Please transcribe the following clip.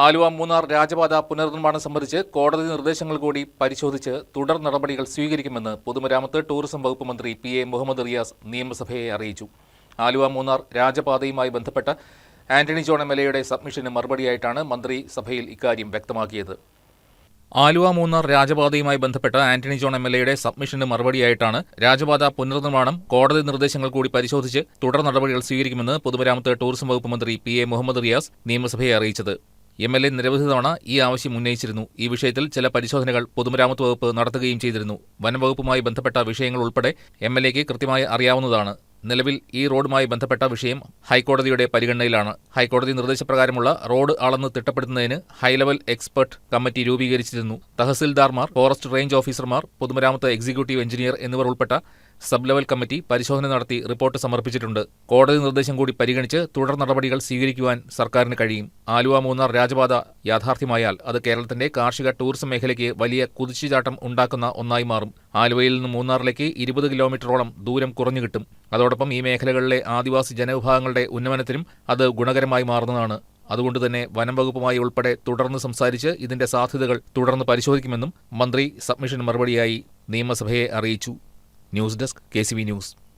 ആലുവ മൂന്നാർ രാജപാത പുനർനിർമ്മാണം സംബന്ധിച്ച് കോടതി നിർദ്ദേശങ്ങൾ കൂടി പരിശോധിച്ച് തുടർ നടപടികൾ സ്വീകരിക്കുമെന്ന് പൊതുമരാമത്ത് ടൂറിസം വകുപ്പ് മന്ത്രി PA മുഹമ്മദ് റിയാസ് നിയമസഭയെ അറിയിച്ചു. ആലുവ മൂന്നാർ രാജപാതയുമായി ബന്ധപ്പെട്ട ആന്റണി ജോൺ MLAയുടെ സബ്മിഷന് മറുപടിയായിട്ടാണ് മന്ത്രി സഭയിൽ ഇക്കാര്യം വ്യക്തമാക്കിയത്. ആലുവ മൂന്നാർ രാജപാതയുമായി ബന്ധപ്പെട്ട ആന്റണി ജോൺ MLAയുടെ സബ്മിഷന് മറുപടിയായിട്ടാണ് രാജപാത പുനർനിർമ്മാണം കോടതി നിർദ്ദേശങ്ങൾ കൂടി പരിശോധിച്ച് തുടർ നടപടികൾ സ്വീകരിക്കുമെന്ന് പൊതുമരാമത്ത് ടൂറിസം വകുപ്പ് മന്ത്രി PA മുഹമ്മദ് റിയാസ് നിയമസഭയെ അറിയിച്ചത്. MLA നിരവധി തവണ ഈ ആവശ്യം ഉന്നയിച്ചിരുന്നു. ഈ വിഷയത്തിൽ ചില പരിശോധനകൾ പൊതുമരാമത്ത് വകുപ്പ് നടത്തുകയും ചെയ്തിരുന്നു. വനംവകുപ്പുമായി ബന്ധപ്പെട്ട വിഷയങ്ങൾ ഉൾപ്പെടെ MLAയ്ക്ക് കൃത്യമായി അറിയാവുന്നതാണ്. നിലവിൽ ഈ റോഡുമായി ബന്ധപ്പെട്ട വിഷയം ഹൈക്കോടതിയുടെ പരിഗണനയിലാണ്. ഹൈക്കോടതി നിർദ്ദേശപ്രകാരമുള്ള റോഡ് അളന്ന് തിട്ടപ്പെടുത്തുന്നതിന് ഹൈലെവൽ എക്സ്പെർട്ട് കമ്മിറ്റി രൂപീകരിച്ചിരുന്നു. തഹസിൽദാർമാർ, ഫോറസ്റ്റ് റേഞ്ച് ഓഫീസർമാർ, പൊതുമരാമത്ത് എക്സിക്യൂട്ടീവ് എഞ്ചിനീയർ എന്നിവർ ഉൾപ്പെട്ട സബ് ലെവൽ കമ്മിറ്റി പരിശോധന നടത്തി റിപ്പോർട്ട് സമർപ്പിച്ചിട്ടുണ്ട്. കോടതി നിർദ്ദേശം കൂടി പരിഗണിച്ച് തുടർ നടപടികൾ സ്വീകരിക്കുവാൻ സർക്കാരിന് കഴിയും. ആലുവ മൂന്നാർ രാജപാത യാഥാർത്ഥ്യമായാൽ അത് കേരളത്തിന്റെ കാർഷിക ടൂറിസം മേഖലയ്ക്ക് വലിയ കുതിച്ചുചാട്ടം ഉണ്ടാക്കുന്ന ഒന്നായി മാറും. ആലുവയിൽ നിന്ന് മൂന്നാറിലേക്ക് 20 കിലോമീറ്ററോളം ദൂരം കുറഞ്ഞു കിട്ടും. അതോടൊപ്പം ഈ മേഖലകളിലെ ആദിവാസി ജനവിഭാഗങ്ങളുടെ ഉന്നമനത്തിനും അത് ഗുണകരമായി മാറുന്നതാണ്. അതുകൊണ്ടുതന്നെ വനം വകുപ്പുമായി ഉൾപ്പെടെ തുടർന്ന് സംസാരിച്ച് ഇതിന്റെ സാധ്യതകൾ തുടർന്ന് പരിശോധിക്കുമെന്നും മന്ത്രി സബ്മിഷന് മറുപടിയായി നിയമസഭയെ അറിയിച്ചു. News desk KCV news.